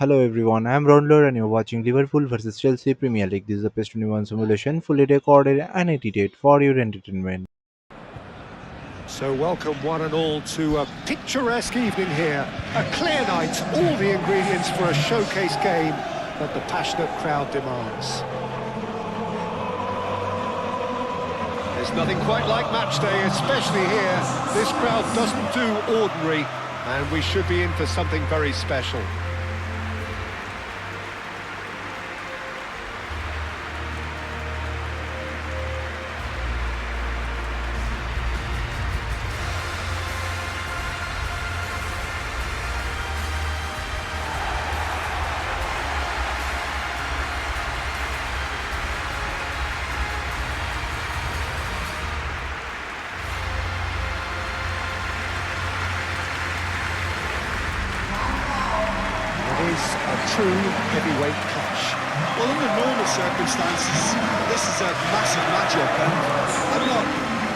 Hello everyone, I am Raundler and you're watching Liverpool versus Chelsea Premier League. This is a PES 21 simulation fully recorded and edited for your entertainment. So welcome one and all to a picturesque evening here. A clear night, all the ingredients for a showcase game that the passionate crowd demands. There's nothing quite like match day, especially here. This crowd doesn't do ordinary, and we should be in for something very special. A true heavyweight clash. Well, under normal circumstances, this is a massive matchup, and I'm not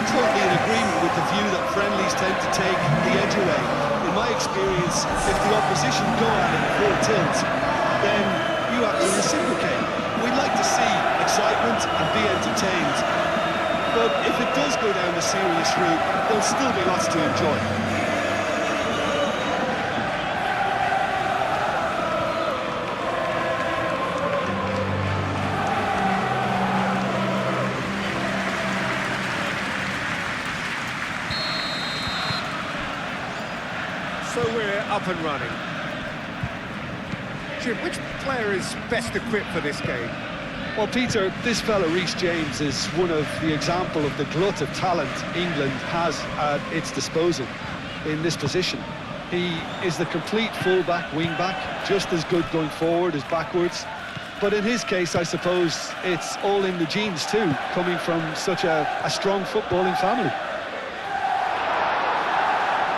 totally in agreement with the view that friendlies tend to take the edge away. In my experience, if the opposition go at it full tilt, then you have to reciprocate. We'd like to see excitement and be entertained, but if it does go down the serious route, there'll still be lots to enjoy. So we're up and running. Jim, which player is best equipped for this game? Well, Peter, this fella, Reece James, is one of the example of the glut of talent England has at its disposal in this position. He is the complete full-back, wing-back, just as good going forward as backwards. But in his case, I suppose it's all in the genes too, coming from such a strong footballing family.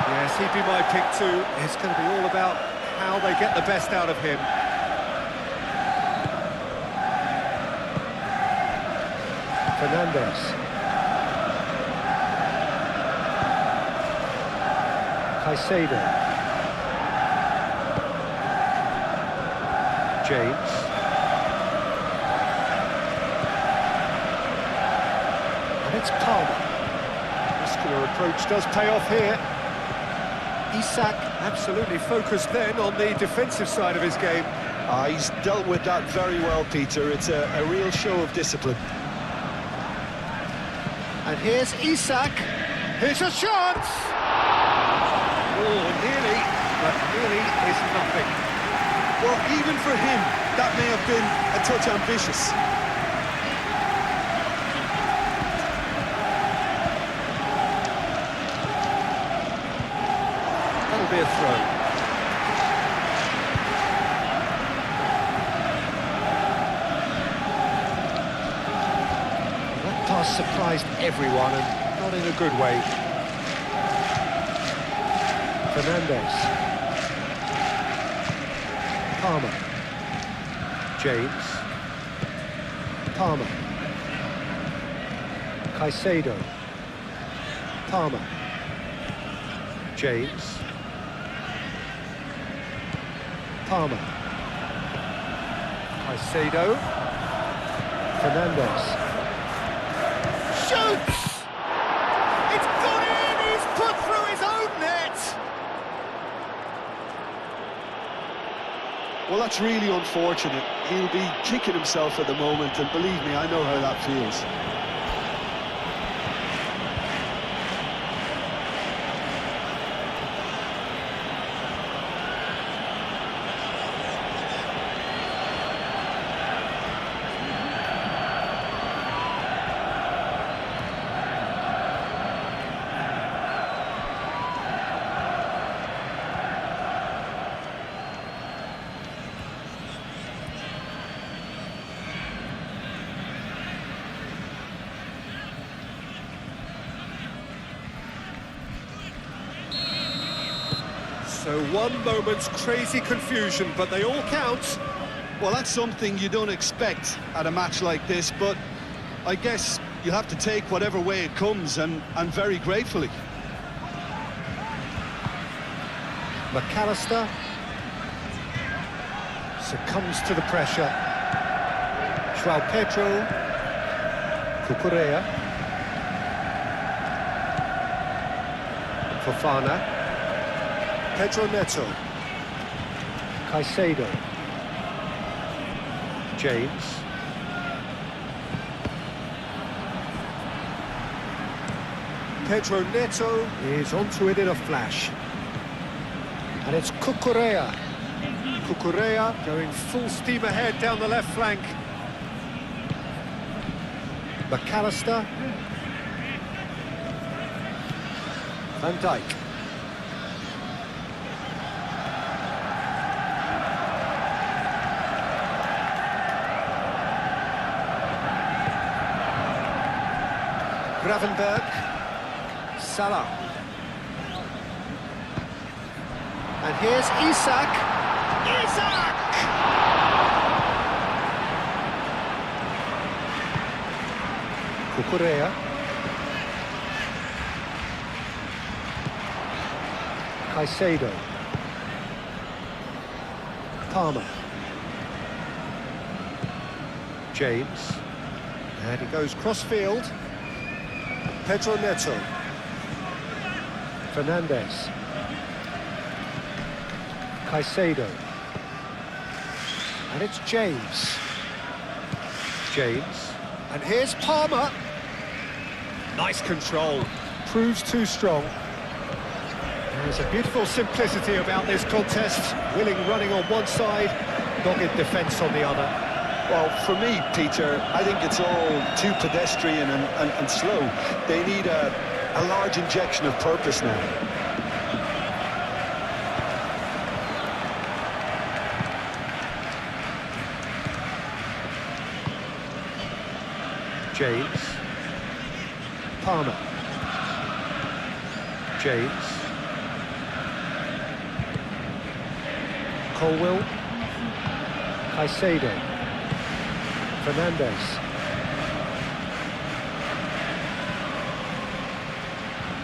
Yes, he'd be my pick too. It's going to be all about how they get the best out of him. Fernandes. Caicedo. James. And it's Palmer. Muscular approach does pay off here. Isak absolutely focused then on the defensive side of his game. He's dealt with that very well, Peter. It's a real show of discipline. And here's Isak. Here's a chance! Oh, nearly, but nearly is nothing. Well, even for him, that may have been a touch ambitious. That'll be a throw. That pass surprised everyone, and not in a good way. Fernandes. Palmer. James. Palmer. Caicedo. Palmer. James. Palmer. Caicedo. Fernandes. Shoots! It's gone in! He's put through his own net! Well, that's really unfortunate. He'll be kicking himself at the moment, and believe me, I know how that feels. So one moment's crazy confusion, but they all count. Well, that's something you don't expect at a match like this, but I guess you have to take whatever way it comes, and very gratefully. McAllister. Succumbs to the pressure. João Pedro. Cucurella. Fofana. Pedro Neto. Caicedo. James. Pedro Neto is onto it in a flash. And it's Cucurella. Cucurella going full steam ahead down the left flank. McAllister. Van Dijk. Gravenberg. Salah. And here's Isak. Isak! Cucurella. Caicedo. Palmer. James. And he goes cross-field. Pedro Neto. Fernandes. Caicedo. And it's James. James. And here's Palmer. Nice control. Proves too strong. There's a beautiful simplicity about this contest. Willing running on one side, dogged defence on the other. Well, for me, Peter, I think it's all too pedestrian and slow. They need a large injection of purpose now. James. Palmer. James. Colwill. Caicedo. Fernandes.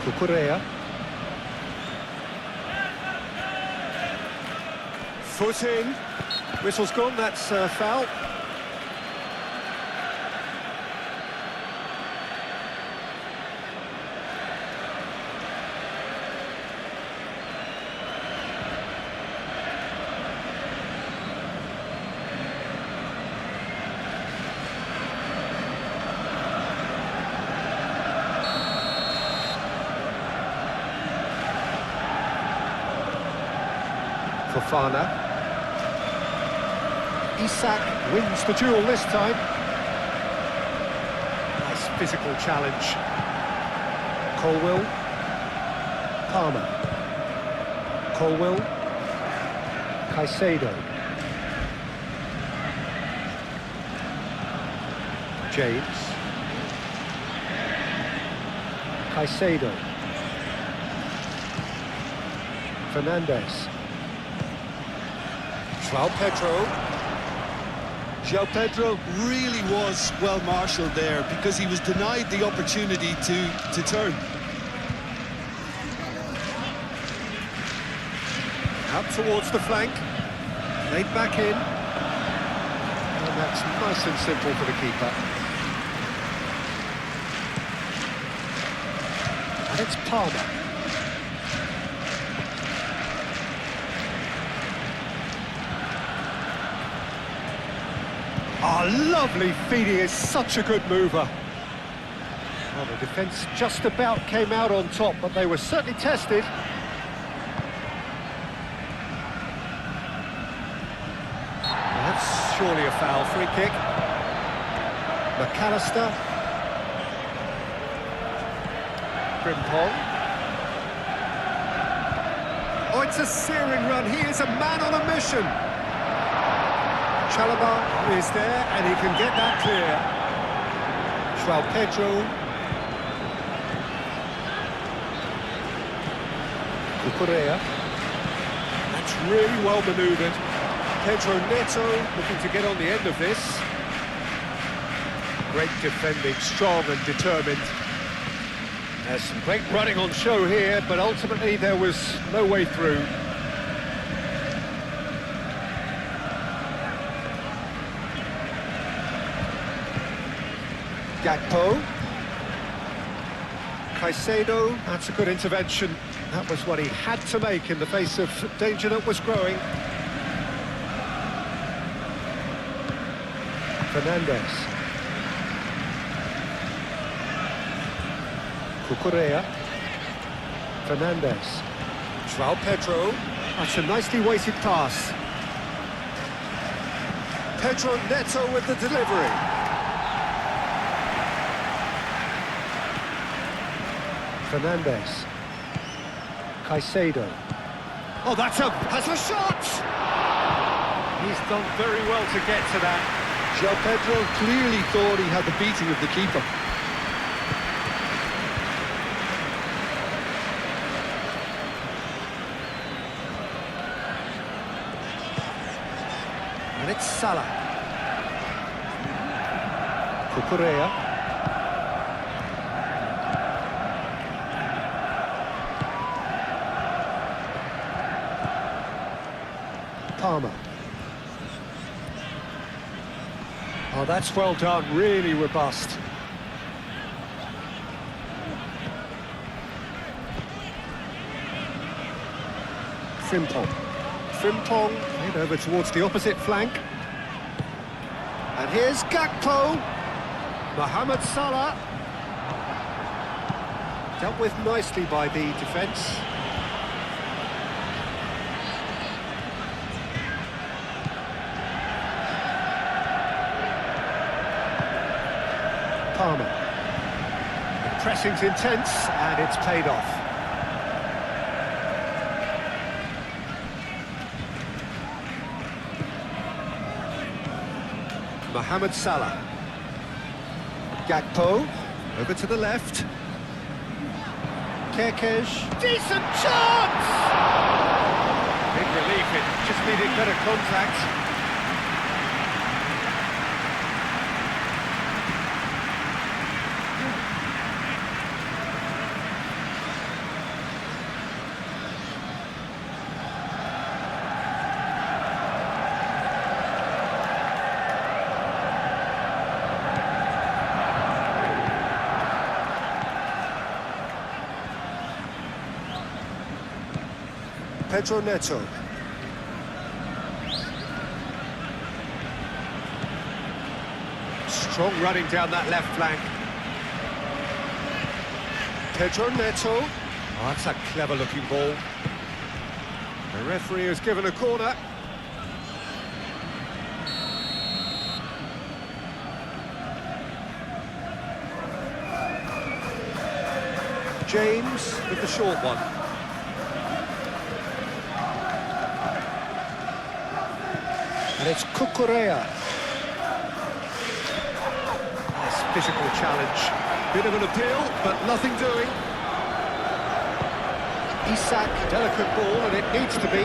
Cucurella. Foot in. Whistle's gone, that's foul. Fofana. Isak wins the duel this time. Nice physical challenge. Colwill. Palmer. Colwill. Caicedo. James. Caicedo. Fernandes. João Pedro. João Pedro really was well marshalled there because he was denied the opportunity to turn. Out towards the flank. Laid back in. And that's nice and simple for the keeper. And it's Palmer. Oh, lovely feed, he is such a good mover. Well, the defence just about came out on top, but they were certainly tested. That's surely a foul, free kick. McAllister. Frimpong. Oh, it's a searing run, he is a man on a mission. Chalobah is there, and he can get that clear. João Pedro. Cucurella. That's really well manoeuvred. Pedro Neto looking to get on the end of this. Great defending, strong and determined. There's some great running on show here, but ultimately there was no way through. Gakpo. Caicedo, that's a good intervention. That was what he had to make in the face of danger that was growing. Fernandes. Cucurella. Fernandes. João Pedro. That's a nicely weighted pass. Pedro Neto with the delivery. Fernandes. Caicedo. Oh, that's a shot! He's done very well to get to that. João Pedro clearly thought he had the beating of the keeper. And it's Salah. Cucurella. Palmer. Oh, that's well done, really robust. Frimpong. Frimpong, played over towards the opposite flank. And here's Gakpo. Mohamed Salah. Dealt with nicely by the defence. Palmer. The pressing's intense, and it's paid off. Mohamed Salah. Gakpo, over to the left. Kerkez, decent chance! Big relief, it just needed better contact. Pedro Neto. Strong running down that left flank. Pedro Neto. Oh, that's a clever-looking ball. The referee has given a corner. James with the short one. And it's Cucurella. Nice physical challenge. Bit of an appeal, but nothing doing. Isak, delicate ball, and it needs to be.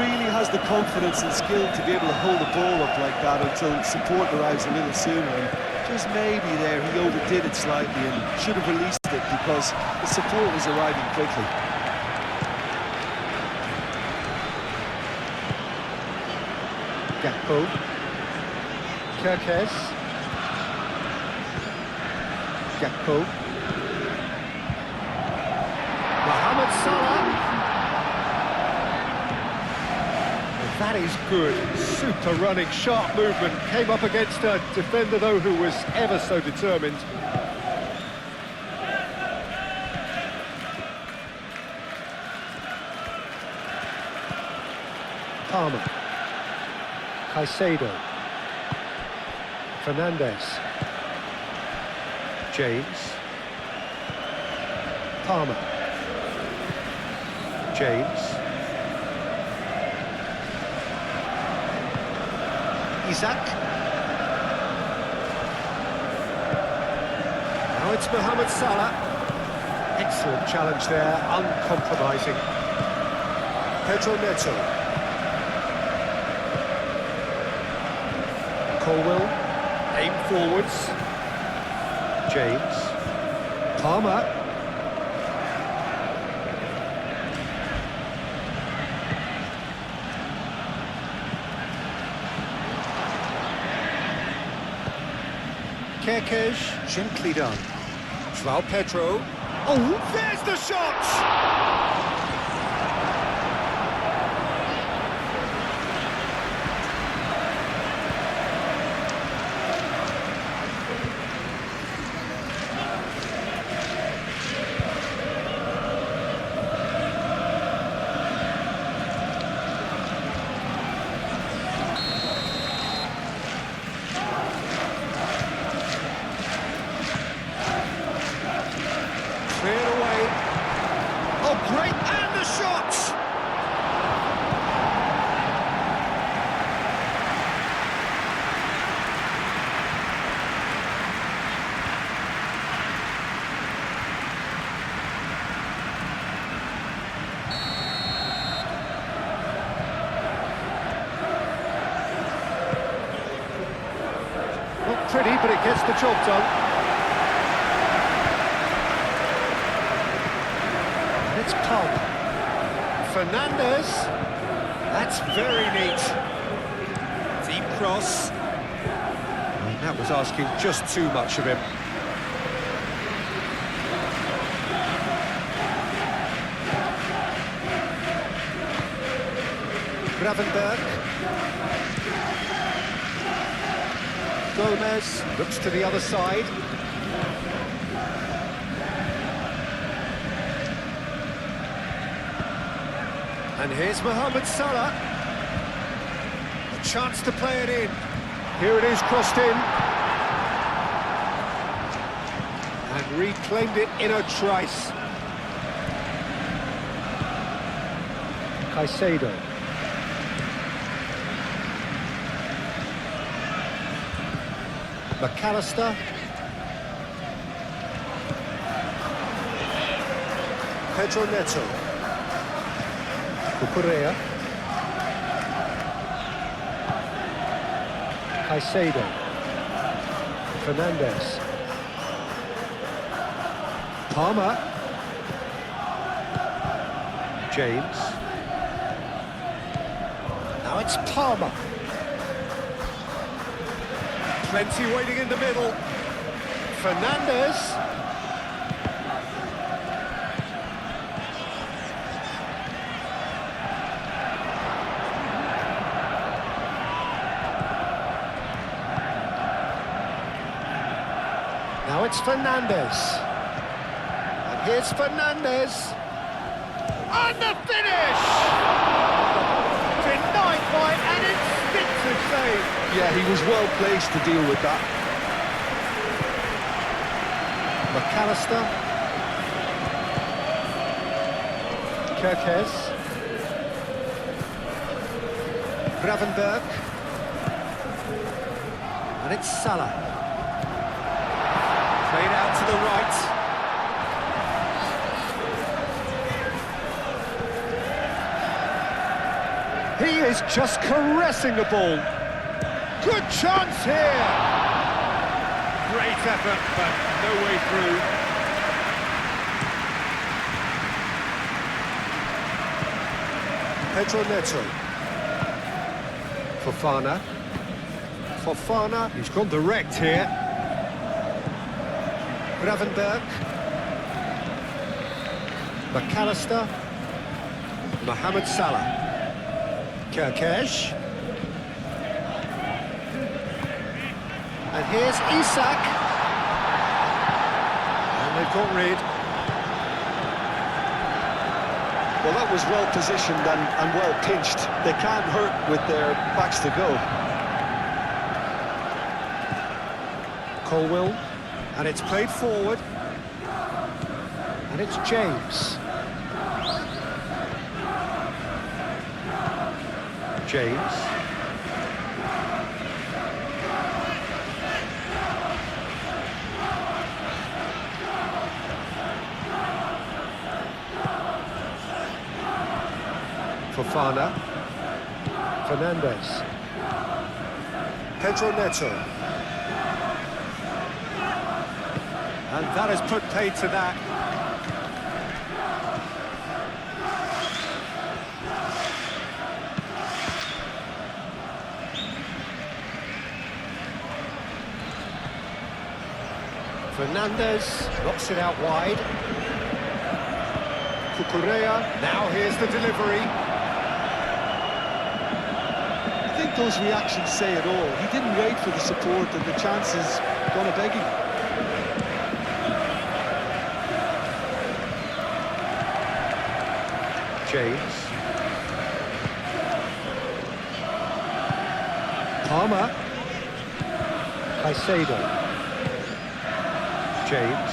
Really has the confidence and skill to be able to hold the ball up like that until support arrives a little sooner. And just maybe there he overdid it slightly and should have released it because the support was arriving quickly. Gakpo. Kerkez. Gakpo. Mohamed Salah. And that is good. Super running, sharp movement. Came up against a defender, though, who was ever so determined. Palmer. Caicedo. Fernandes. James. Palmer. James. Isak. Now it's Mohamed Salah. Excellent challenge there, uncompromising. Pedro Neto. Colwell, aim forwards. James. Palmer. Kerkez, gently done. João Pedro. Oh, there's the shot! Cleared away. Oh, great! And the shot! Not pretty, but it gets the job done. It's Pog. Fernandez. That's very neat. Deep cross. And that was asking just too much of him. Gravenberg. Gomez looks to the other side. And here's Mohamed Salah. A chance to play it in. Here it is, crossed in. And reclaimed it in a trice. Caicedo. McAllister. Pedro Neto. Cucurella. Caicedo. Fernandez. Palmer. James. Now it's Palmer. Plenty waiting in the middle. Fernandez. Now it's Fernandez. And here's Fernandez. And the finish! Denied by an instinctive save. Yeah, he was well placed to deal with that. McAllister. Kerkez. Gravenberg. And it's Salah. Played out to the right. He is just caressing the ball. Good chance here. Great effort, but no way through. Pedro Neto. Fofana. Fofana, he's gone direct here. Gravenberg. McAllister. Mohamed Salah. Kerkez. And here's Isak. And they've got rid. Well, that was well positioned and well pinched. They can't hurt with their backs to go. Colwill. And it's played forward. And it's James. James. Fofana. Fernandez. Pedro Neto. And that has put paid to that. Fernandez knocks it out wide. Cucurella, now here's the delivery. I think those reactions say it all. He didn't wait for the support and the chances gone a begging. James. Palmer. Caicedo. James.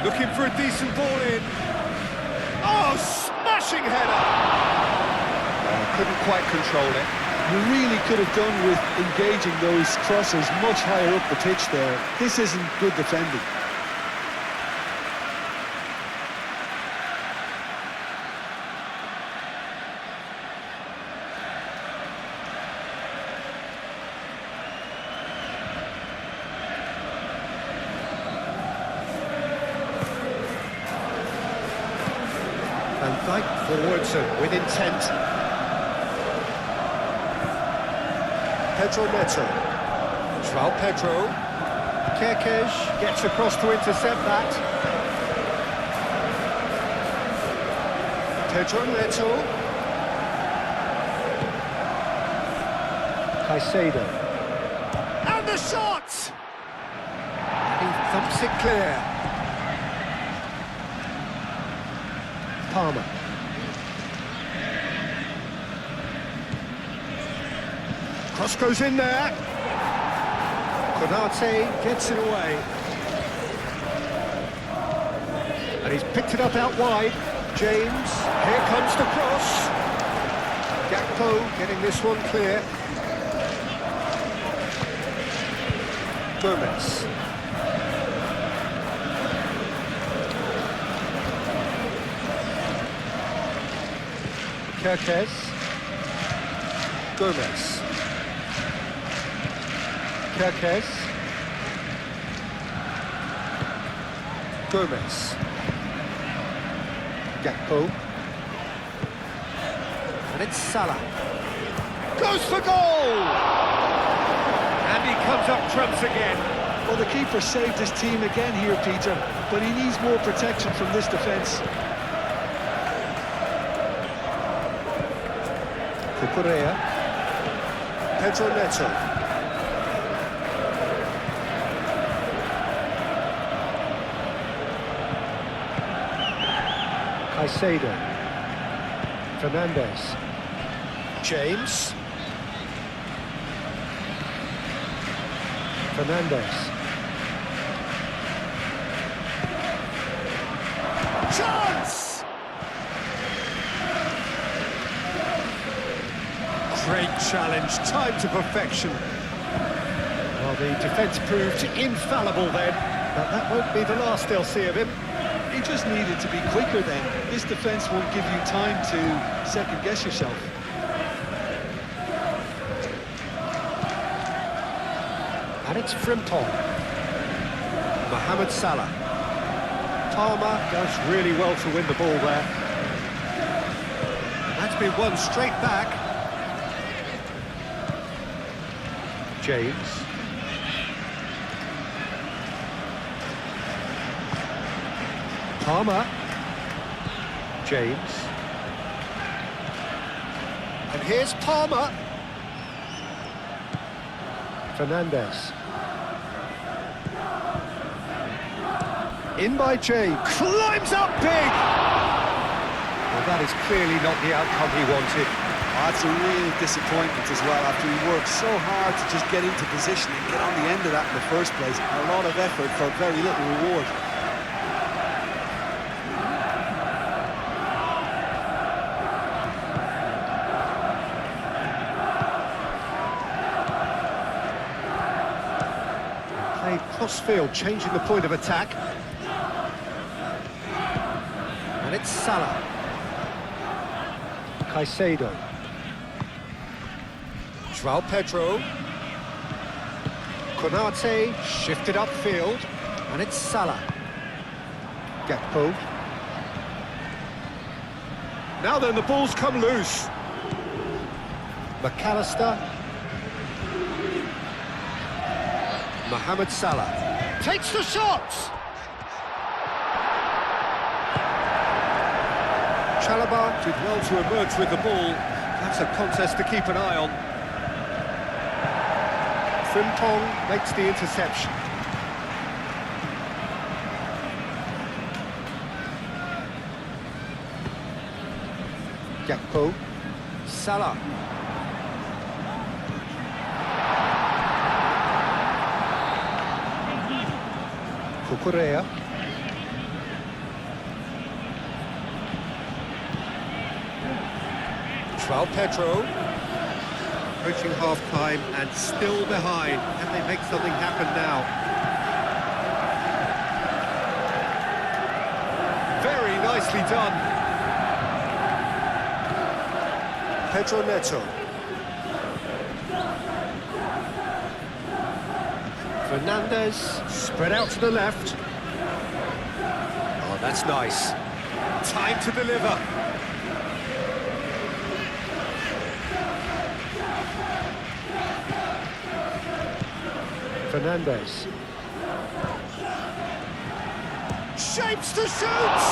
Looking for a decent ball in. Oh, smashing header! Oh, couldn't quite control it. You really could have done with engaging those crossers much higher up the pitch there. This isn't good defending. Van Dijk forwards and with intent. Pedro Neto. João Pedro. Kerkez gets across to intercept that. Pedro Neto. Caicedo. And the shot! And he thumps it clear. Palmer. Cross goes in there. Konate gets it away. And he's picked it up out wide. James, here comes the cross. Gakpo getting this one clear. Gomez. Kerkez. Gomez. Kerkez. Gomez. Gakpo. And it's Salah. Goes for goal! And he comes up trumps again. Well, the keeper saved his team again here, Peter, but he needs more protection from this defence. Cucurella. Pedro Neto. Caicedo. Fernandez. James. Fernandez. Chance! Great challenge, time to perfection. Well, the defence proved infallible then, but that won't be the last they'll see of him. He just needed to be quicker then. This defence won't give you time to second-guess yourself. And it's Frimpong. Mohamed Salah. Palmer does really well to win the ball there. And that's been won straight back. James. Palmer. James. And here's Palmer. Fernandez. In by James. Climbs up big! Well, that is clearly not the outcome he wanted. That's a real disappointment as well, after he worked so hard to just get into position and get on the end of that in the first place. A lot of effort for very little reward. Played cross-field, changing the point of attack. And it's Salah. Caicedo. João Pedro. Konate shifted upfield. And it's Salah. Gakpo. Now then, the ball's come loose. McAllister. Mohamed Salah takes the shot! Chalobah did well to emerge with the ball. That's a contest to keep an eye on. Frimpong makes the interception. Gakpo, Salah. Cucurella. João Pedro. Approaching half-time and still behind. Can they make something happen now? Very nicely done. Pedro Neto. Fernandez, spread out to the left. Oh, that's nice. Time to deliver. Fernandez. Shapes to shoot!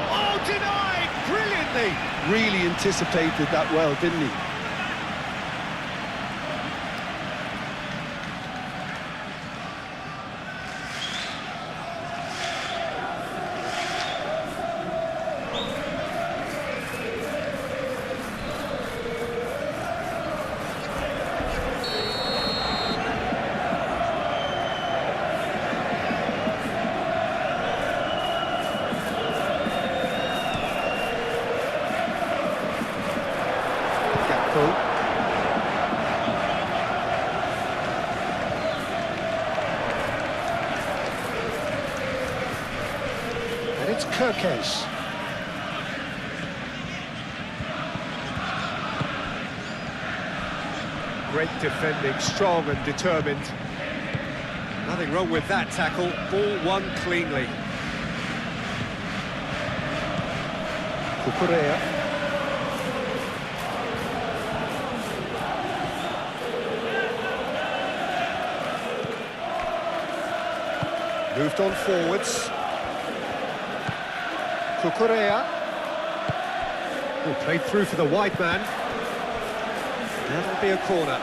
Oh, denied! Brilliantly! Really anticipated that well, didn't he? And it's Kirkes. Great defending, strong and determined. Nothing wrong with that tackle. Ball won cleanly. Cucurella. Moved on forwards. Cucurella. Oh, played through for the wide man. That'll be a corner.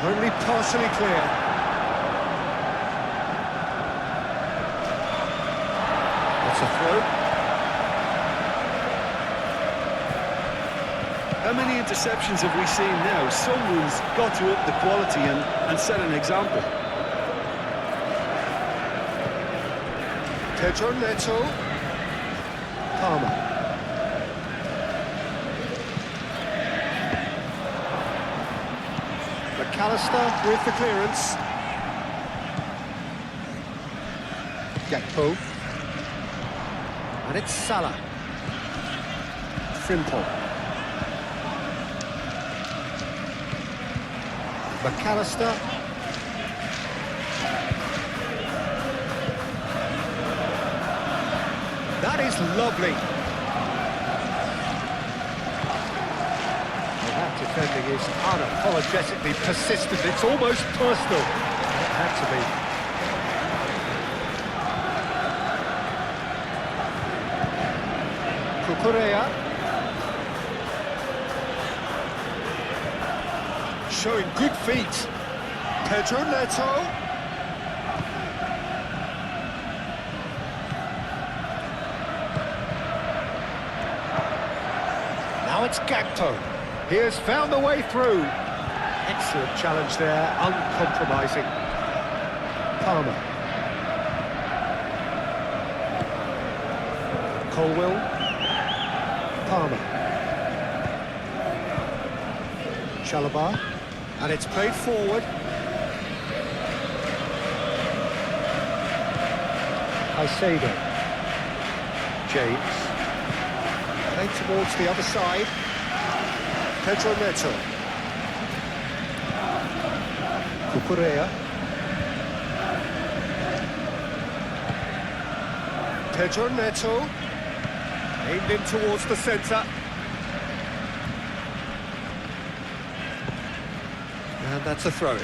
Only partially clear. That's a throw. How many interceptions have we seen now? Someone's got to up the quality and set an example. Pedro Neto. Palmer. McAllister with the clearance. Gakpo. And it's Salah. Frimpong. McAllister. That is lovely. Well, that defending is unapologetically persistent. It's almost personal. It had to be. Cucurella. Showing good feet. Pedro Neto. Now it's Gakpo. He has found the way through. Excellent challenge there, uncompromising. Palmer. Colwell. Palmer. Chalobah. And it's played forward. Caicedo. James. Played towards the other side. Pedro Neto. Cucurella. Pedro Neto. Aimed in towards the centre. And that's a throw-in.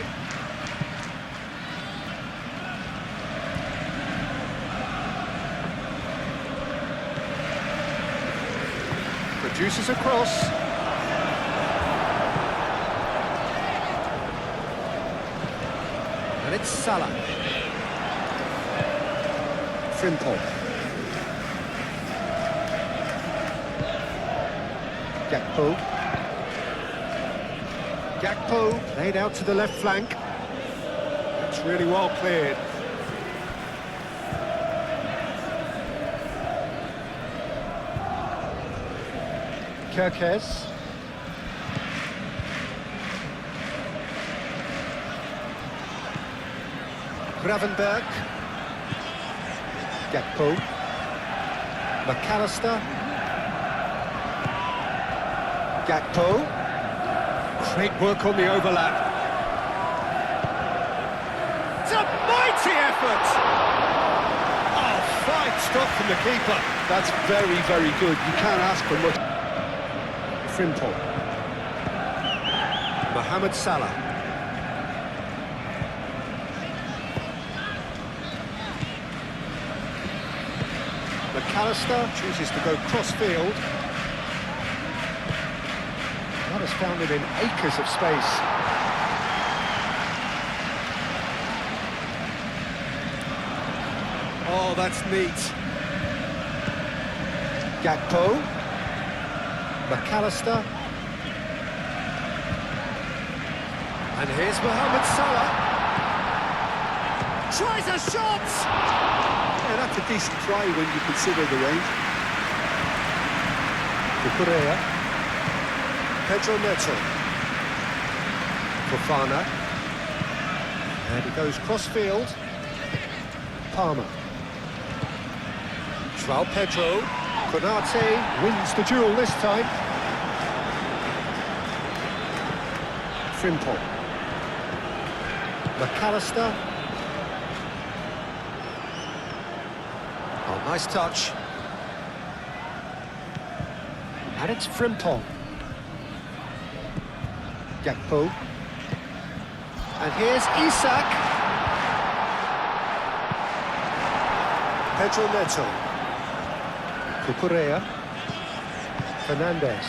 Produces a cross. And it's Salah. Frimpong. Gakpo. Gakpo laid out to the left flank. It's really well cleared. Kerkez. Gravenberg. Gakpo. McAllister. Gakpo. Great work on the overlap. It's a mighty effort! Oh, fine stop from the keeper. That's very, very good. You can't ask for much. Frimpong. Mohamed Salah. McAllister chooses to go cross-field. That has found him in acres of space. Oh, that's neat. Gakpo. McAllister. And here's Mohamed Salah. Tries a shot! Yeah, that's a decent try when you consider the range. Cucurella. Pedro Neto. Fofana. And he goes cross-field. Palmer. João Pedro. Konate wins the duel this time. Frimpong. McAllister. Oh, nice touch. And it's Frimpong. Gakpo. And here's Isak. Pedro Neto. Cucurella. Fernandez.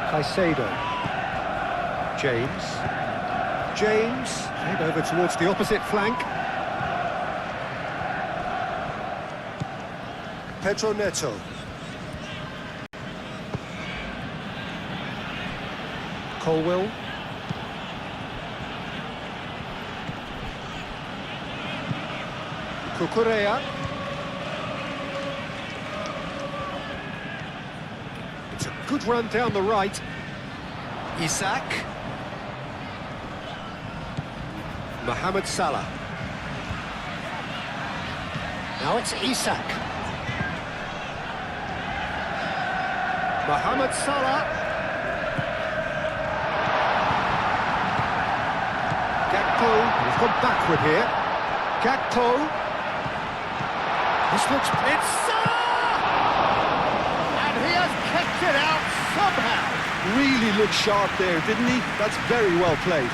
Caicedo. James. Played over towards the opposite flank. Pedro Neto. Colwill. Cucurella. It's a good run down the right. Isak. Mohamed Salah. Now it's Isak. Mohamed Salah. Gakpo. He's gone backward here. Gakpo. This looks... It's Salah! And he has kept it out somehow. Really looked sharp there, didn't he? That's very well played.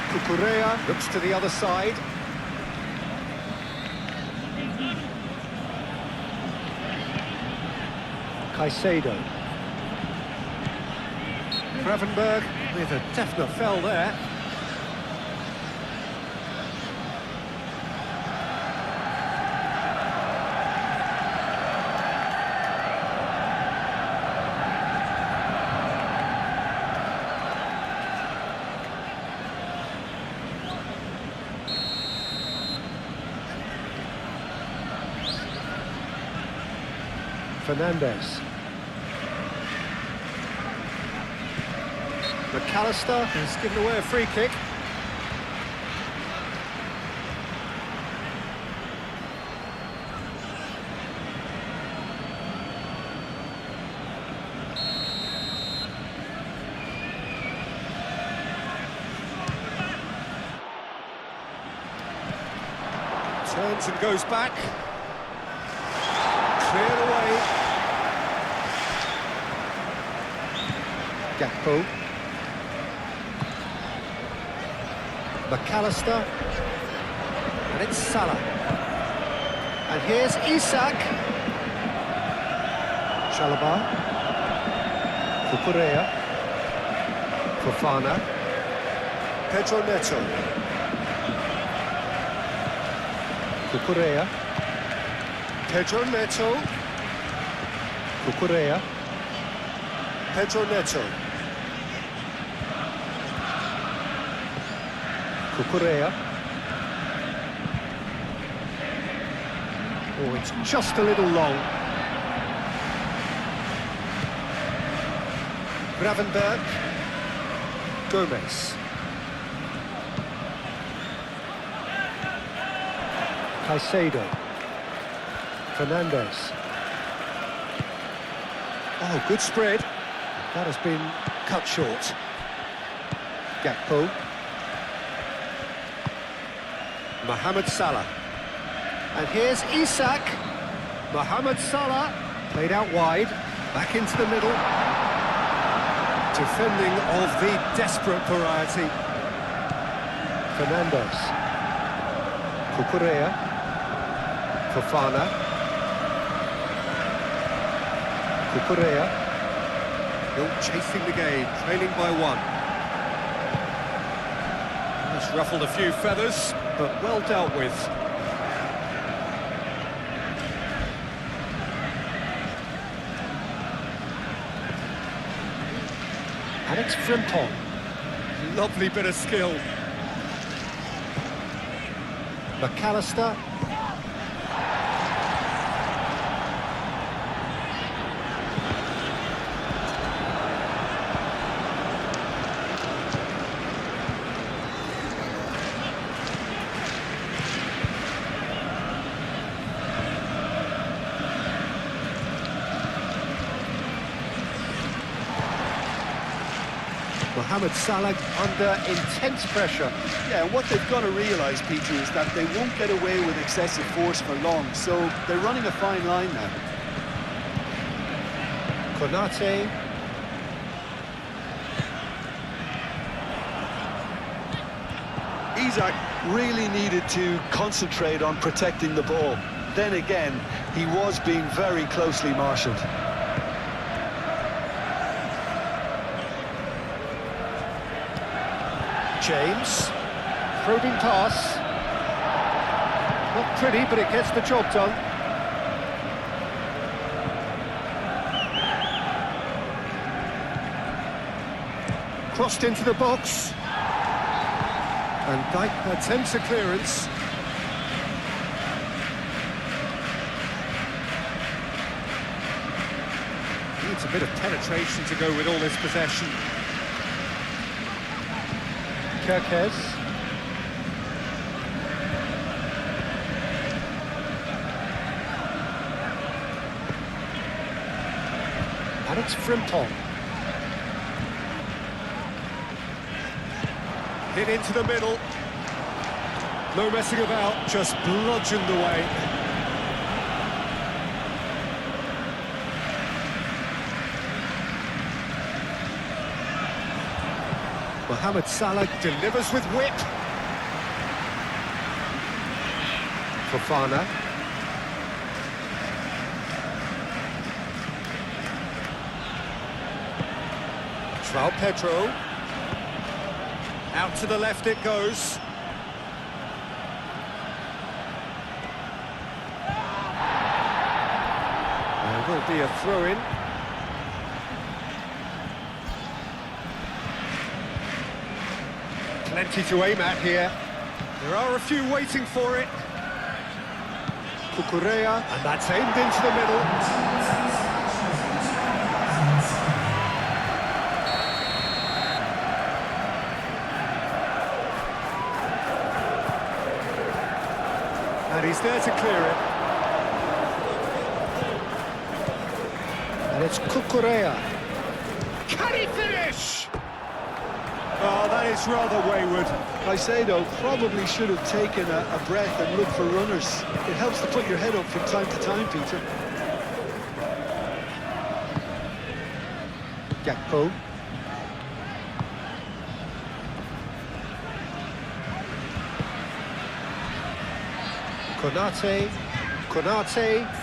Cucurella looks to the other side. Caicedo. Gravenberg with a definite fell there. Fernandez. McAllister has given away a free kick. Turns and goes back. Cleared away. Gakpo. McAllister. And it's Salah. And here's Isak. Chalobah. Cucurella. Fofana. Pedro Neto. Cucurella. Pedro Neto. Cucurella. Pedro Neto. Cucurella. Oh, it's just a little long. Gravenberg. Gomez. Caicedo. Fernandes. Oh, good spread. That has been cut short. Gakpo. Mohamed Salah. And here's Isak. Mohamed Salah. Played out wide. Back into the middle. Defending of the desperate variety. Fernandes. Cucurella. Fofana. Cucurella. Still chasing the game, trailing by one. He's ruffled a few feathers, but well dealt with. And it's Frimpong. Lovely bit of skill. McAllister. Mohamed Salah under intense pressure. Yeah, and what they've got to realise, Peter, is that they won't get away with excessive force for long, so they're running a fine line now. Konate. Isak really needed to concentrate on protecting the ball. Then again, he was being very closely marshalled. James. Probing pass. Not pretty, but it gets the job done. Crossed into the box. And Dijk attempts a clearance. Needs a bit of penetration to go with all this possession. Kerkez. And it's Frimpong. Hit into the middle. No messing about, just bludgeoned away. Mohamed Salah delivers with whip. Fofana. João Pedro. Out to the left it goes. There will be a throw-in. Plenty to aim at here. There are a few waiting for it. Cucurella, and that's aimed into the middle. And he's there to clear it. And it's Cucurella. Can he finish? Oh, that is rather wayward. I say though, probably should have taken a breath and looked for runners. It helps to put your head up from time to time, Peter. Gakpo. Konate,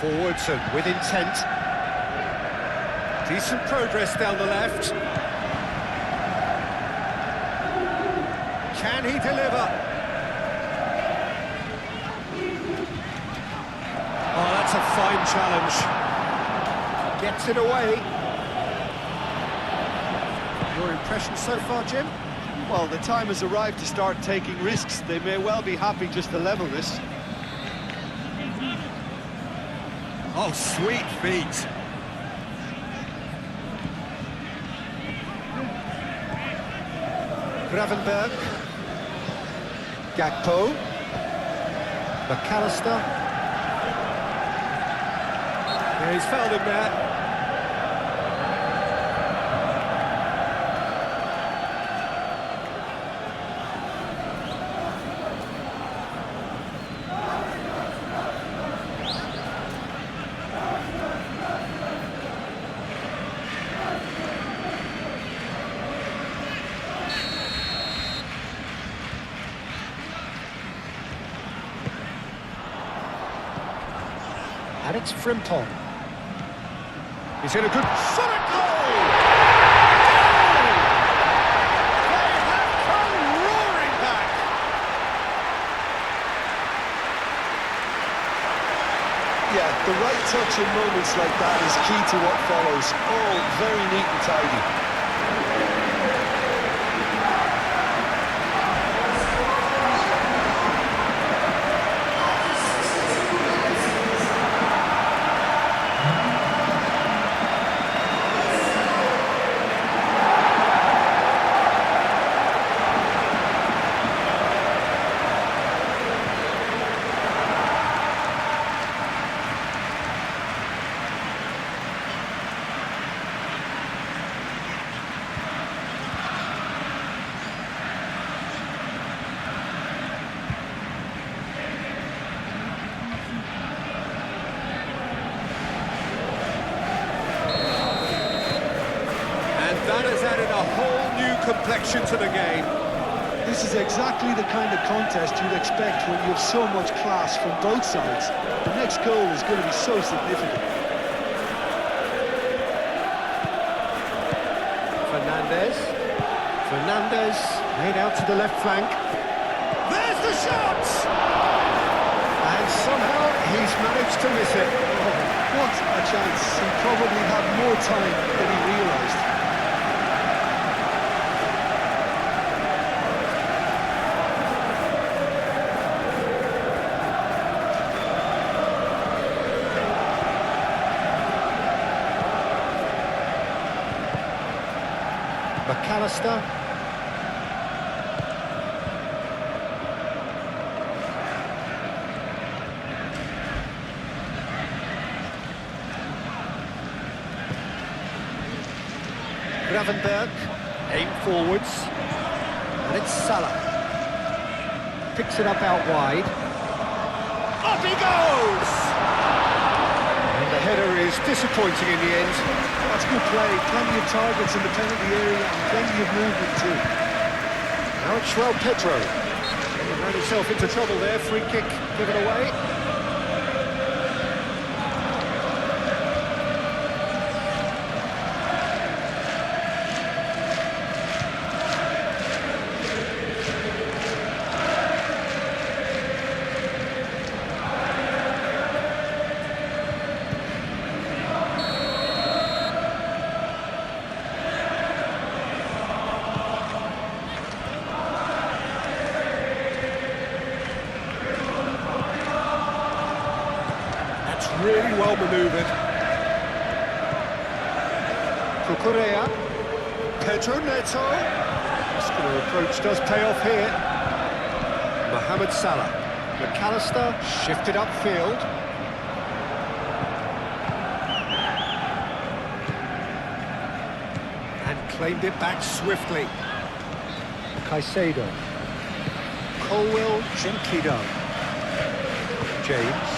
forwards and with intent. Decent progress down the left. Can he deliver? Oh, that's a fine challenge. Gets it away. Your impression so far, Jim? Well, the time has arrived to start taking risks. They may well be happy just to level this. Oh, sweet feet. Gravenberg. Gakpo. McAllister. Yeah, he's fouled him there. And it's Frimpong. He's in a good solid goal! They have come roaring back! Yeah, the right touch in moments like that is key to what follows. Oh, very neat and tidy. That has added a whole new complexion to the game. This is exactly the kind of contest you'd expect when you have so much class from both sides. The next goal is going to be so significant. Fernandez made out to the left flank. There's the shot! And somehow he's managed to miss it. Oh, what a chance. He probably had more time than he realised. McAllister. Gravenberg, aim forwards, and it's Salah. Picks it up out wide. Up he goes! And the header is disappointing in the end. That's good play. Plenty of targets in the penalty area and plenty of movement too. Now it's João Pedro. He ran himself into trouble there. Free kick given away. Really well manoeuvred. Cucurella. Pedro Neto. Muscular approach does pay off here. Mohamed Salah. McAllister shifted upfield. And claimed it back swiftly. Caicedo. Colwill gently done. James.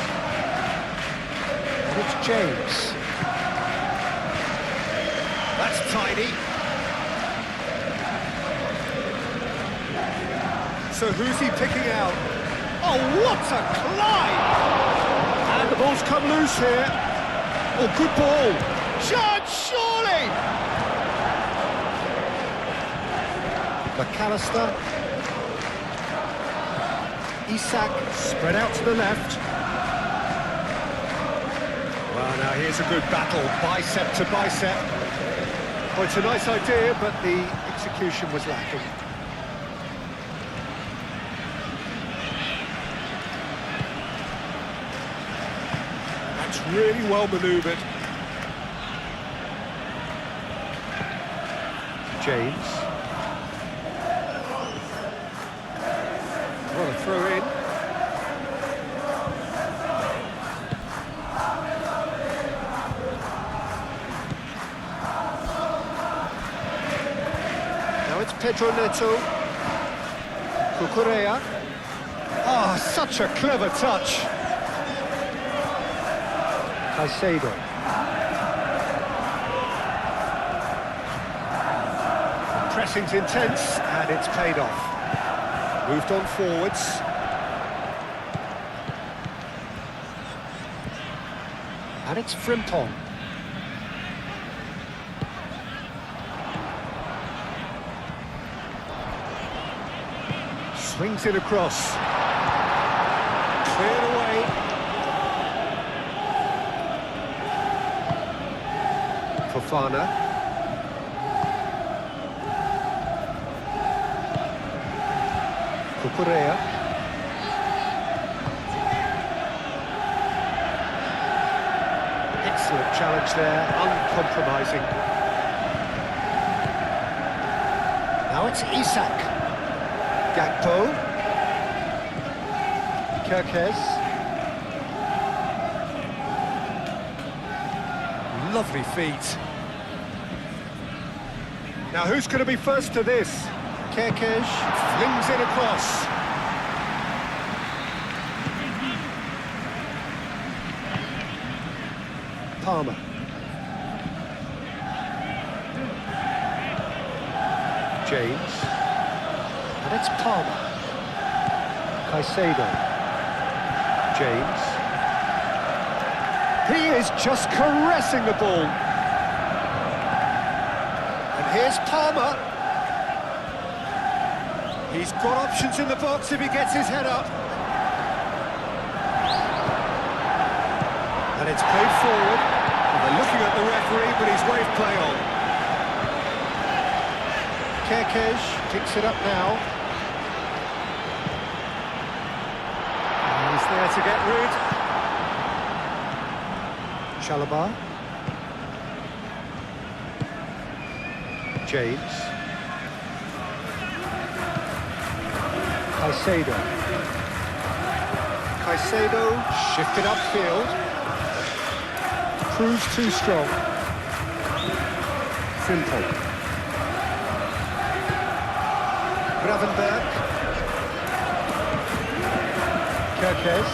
And it's James. That's tidy. So who's he picking out? Oh, what a climb! And the ball's come loose here. Oh, good ball. Shot, surely! McAllister. Isak spread out to the left. Well, now here's a good battle, bicep to bicep. Well, it's a nice idea, but the execution was lacking. That's really well manoeuvred. James. What a throw in. Now it's Pedro Neto. Cucurella. Oh, such a clever touch. Caicedo. Pressing's intense, and it's paid off. Moved on forwards. And it's Frimpong. Swings it across. Cleared away. Fofana. Cucurella. Excellent challenge there, uncompromising. Now it's Isak. Gakpo. Kirkes. Lovely feet. Now who's going to be first to this? Kirkes flings it across. Palmer. James. And it's Palmer. Caicedo. James. He is just caressing the ball. And here's Palmer. He's got options in the box if he gets his head up. And it's played forward. And they're looking at the referee, but he's waved play on. Kirkes picks it up now. And he's there to get rid. Chalobah. James. Caicedo. Caicedo shifted upfield. Proves too strong. Frimpong. Gravenberg. Kirkes.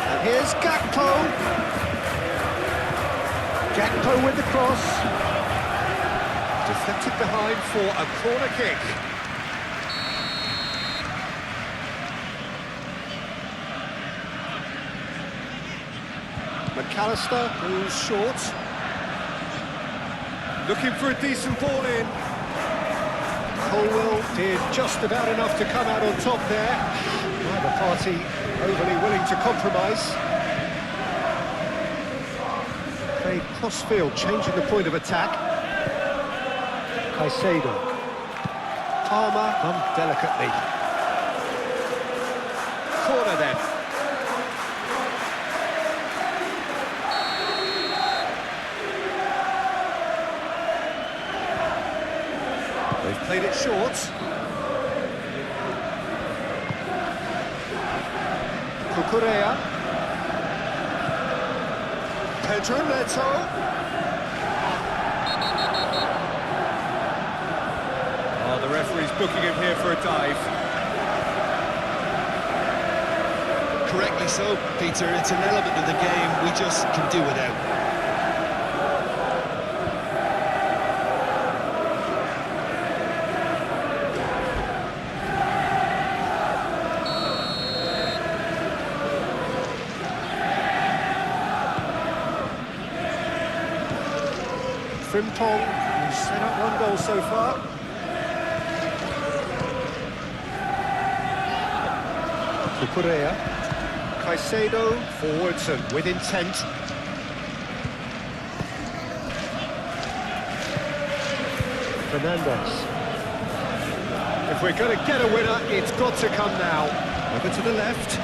And here's Gakpo. Gakpo with the cross. Deflected behind for a corner kick. McAllister moves short. Looking for a decent ball in. Colwill did just about enough to come out on top there. Neither party overly willing to compromise. Played cross-field, changing the point of attack. Caicedo. Palmer done delicately. Corner then. They've played it short. Cucurella. Pedro Neto. the referee's booking him here for a dive. Correctly so, Peter. It's an element of the game we just can do without. Frimpong, who's set up one goal so far. Cucurella. Caicedo, forwards and with intent. Fernandes. If we're going to get a winner, it's got to come now. Over to the left.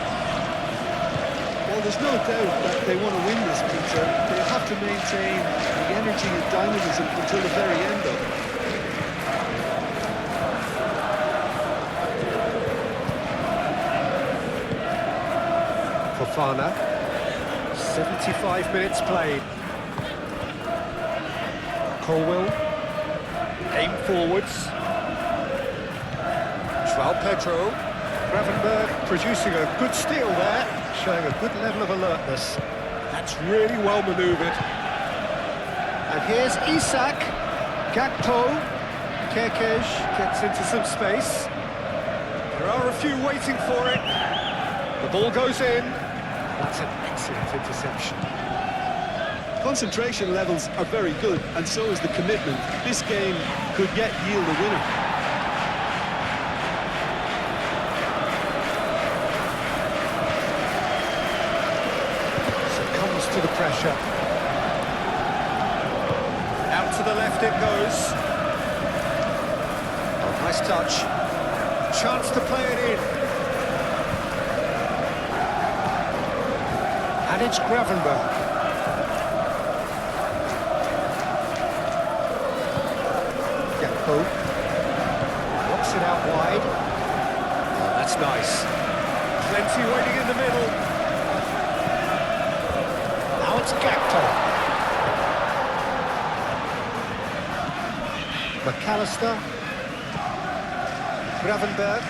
Well, there's no doubt that they want to win this, Peter. They have to maintain the energy and dynamism until the very end of it. Fofana. 75 minutes played. Colwill. Aim forwards. João Pedro. Gravenberg producing a good steal there, showing a good level of alertness. That's really well manoeuvred. And here's Isak. Gakpo. Kerkez gets into some space. There are a few waiting for it. The ball goes in. That's an excellent interception. Concentration levels are very good, and so is the commitment. This game could yet yield a winner. Succumbs to the pressure. Out to the left it goes. Oh, nice touch. Chance to play it in. And it's Gravenberg. Gakpo. Knocks it out wide. Oh, that's nice. Plenty waiting in the middle. Now it's Gakpo. McAllister. Gravenberg.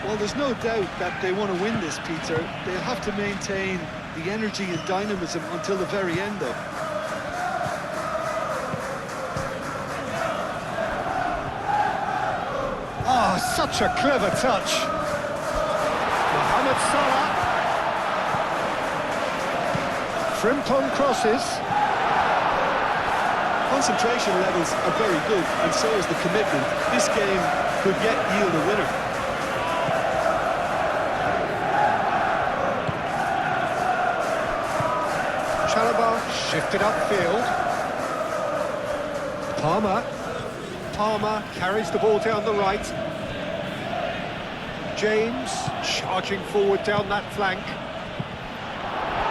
Well, there's no doubt that they want to win this, Peter. They'll have to maintain the energy and dynamism until the very end of it. Oh, such a clever touch. Mohamed Salah. Frimpong crosses. Concentration levels are very good, and so is the commitment. This game could yet yield a winner. Shifted upfield. Palmer carries the ball down the right. James charging forward down that flank.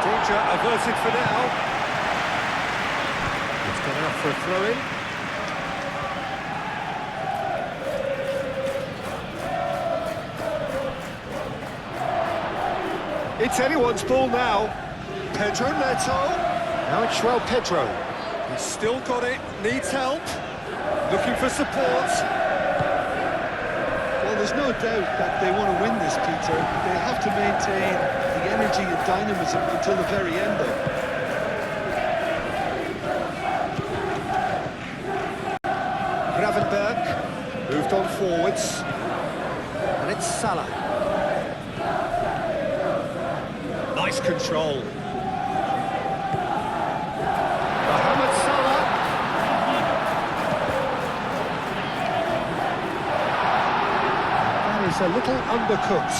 Danger averted for now. It's good enough for a throw-in. It's anyone's ball now. Pedro Neto. Now it's João Pedro. He's still got it, needs help. Looking for support. Well, there's no doubt that they want to win this, Peter. They'll have to maintain the energy and dynamism until the very end of it. Gravenberg moved on forwards. And it's Salah. Nice control. Mohamed Salah. That is a little undercooked.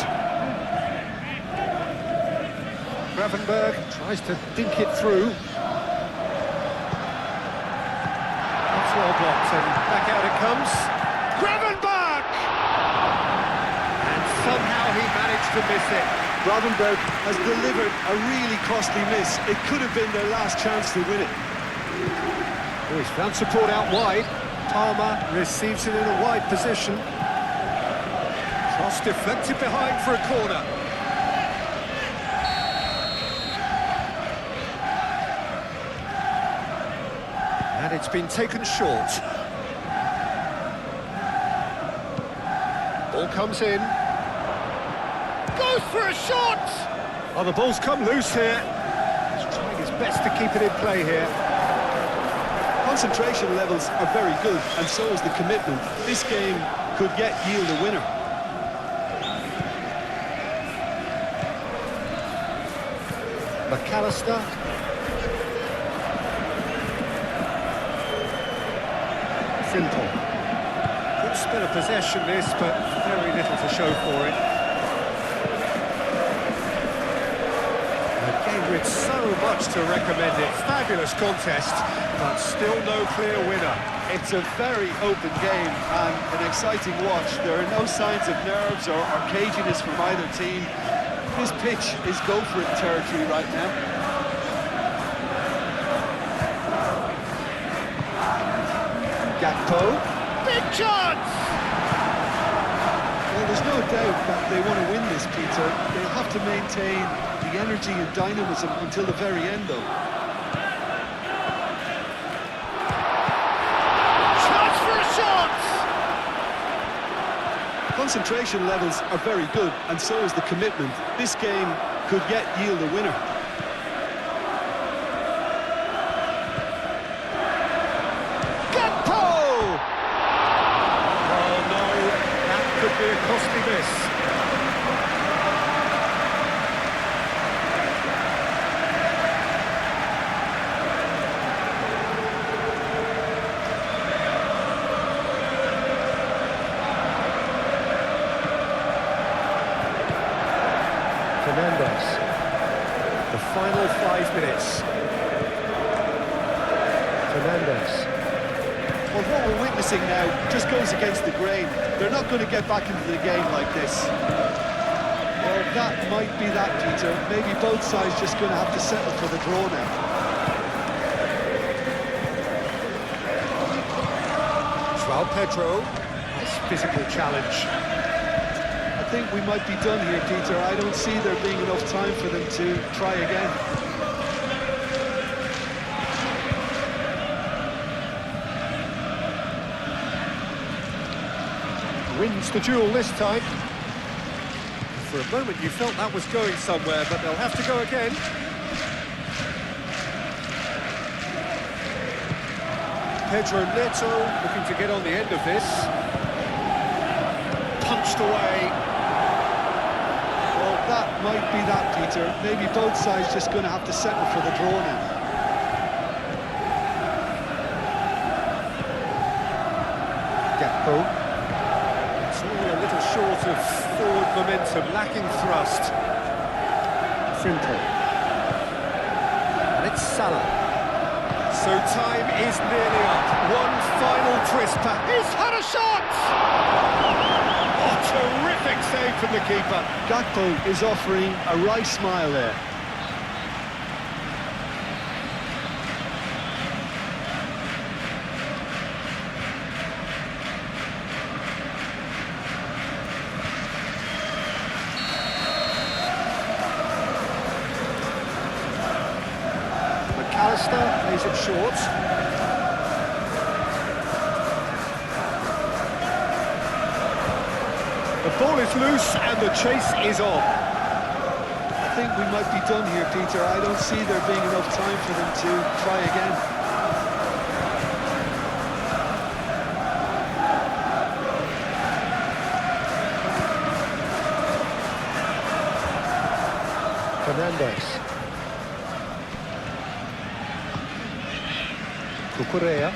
Gravenberg tries to dink it through. That's well blocked, and back out it comes. Gravenberg! And somehow he managed to miss it. Raundler has delivered a really costly miss. It could have been their last chance to win it. Oh, he's found support out wide. Palmer receives it in a wide position. Cross deflected behind for a corner. That it's been taken short. Ball comes in. Goes for a shot! Oh, the ball's come loose here. He's trying his best to keep it in play here. Concentration levels are very good, and so is the commitment. This game could yet yield a winner. McAllister. Simple. Good spin of possession this, but very little to show for it. The game with so much to recommend it. Fabulous contest, but still no clear winner. It's a very open game and an exciting watch. There are no signs of nerves or caginess from either team. This pitch is go-for-it territory right now. Gakpo. Big chance! Well, there's no doubt that they want to win this, Peter. They'll have to maintain the energy and dynamism until the very end, though. Chance for a shot! Concentration levels are very good, and so is the commitment. This game could yet yield a winner. Gakpo! Oh no, that could be a costly miss. Fernandes. The final 5 minutes. Fernandes. Well, what we're witnessing now just goes against the grain. They're not going to get back into the game like this. Well, that might be that, Peter. Maybe both sides just going to have to settle for the draw now. João Pedro. Nice physical challenge. I think we might be done here, Peter. I don't see there being enough time for them to try again. Wins the duel this time. For a moment you felt that was going somewhere, but they'll have to go again. Pedro Neto looking to get on the end of this. Punched away. Well, that might be that, Peter. Maybe both sides just going to have to settle for the draw now. Gakpo. It's all a little short of forward momentum, lacking thrust. Simple. And it's Salah. So time is nearly up. One final twist pass. He's had a shot! Oh, terrific save from the keeper. Gakpo is offering a wry smile there. McAllister plays it short. The ball is loose and the chase is on. I think we might be done here, Peter. I don't see there being enough time for them to try again. Fernandes. Cucurella.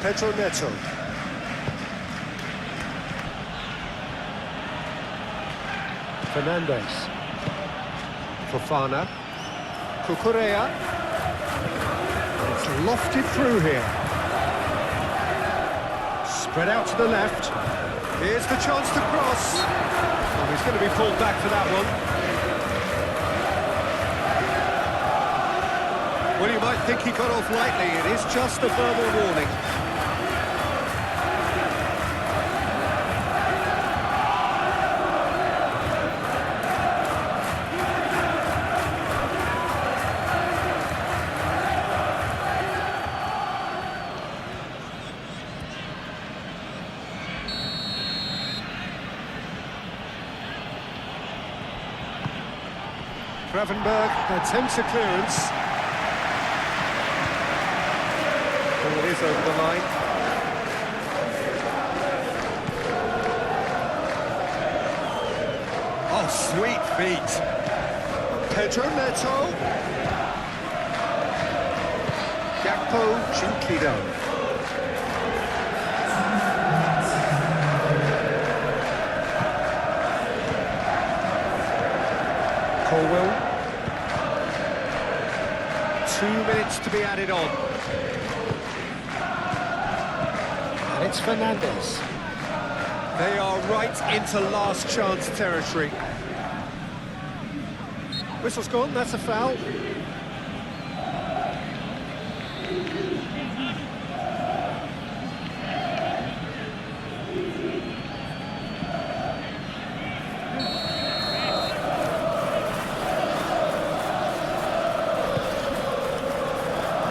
Pedro Neto. Fernandes. Fofana. Cucurella. It's lofted through here. Spread out to the left. Here's the chance to cross. Oh, he's going to be pulled back for that one. Well, you might think he got off lightly. It is just a verbal warning. Gravenberg attempts a clearance. Oh, it is over the line. Oh, sweet feet. Pedro Neto. Gakpo gently down. Colwell. 2 minutes to be added on. And it's Fernandez. They are right into last chance territory. Whistle's gone, that's a foul.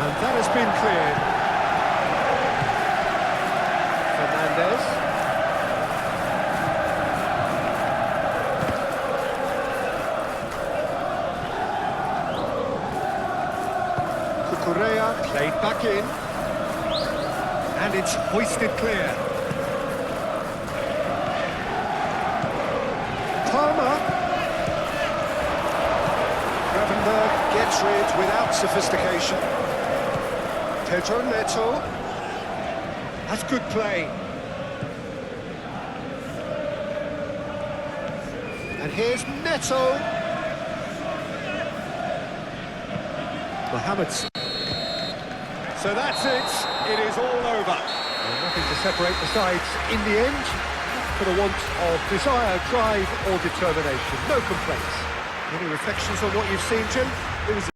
And that has been cleared. Fernandez. Cucurella played back in. And it's hoisted clear. Palmer. Gravenberg gets rid without sophistication. Pedro Neto. That's good play. And here's Neto. Mohamed's. So that's it. It is all over. Well, nothing to separate the sides in the end. For the want of desire, drive or determination. No complaints. Any reflections on what you've seen, Jim? It was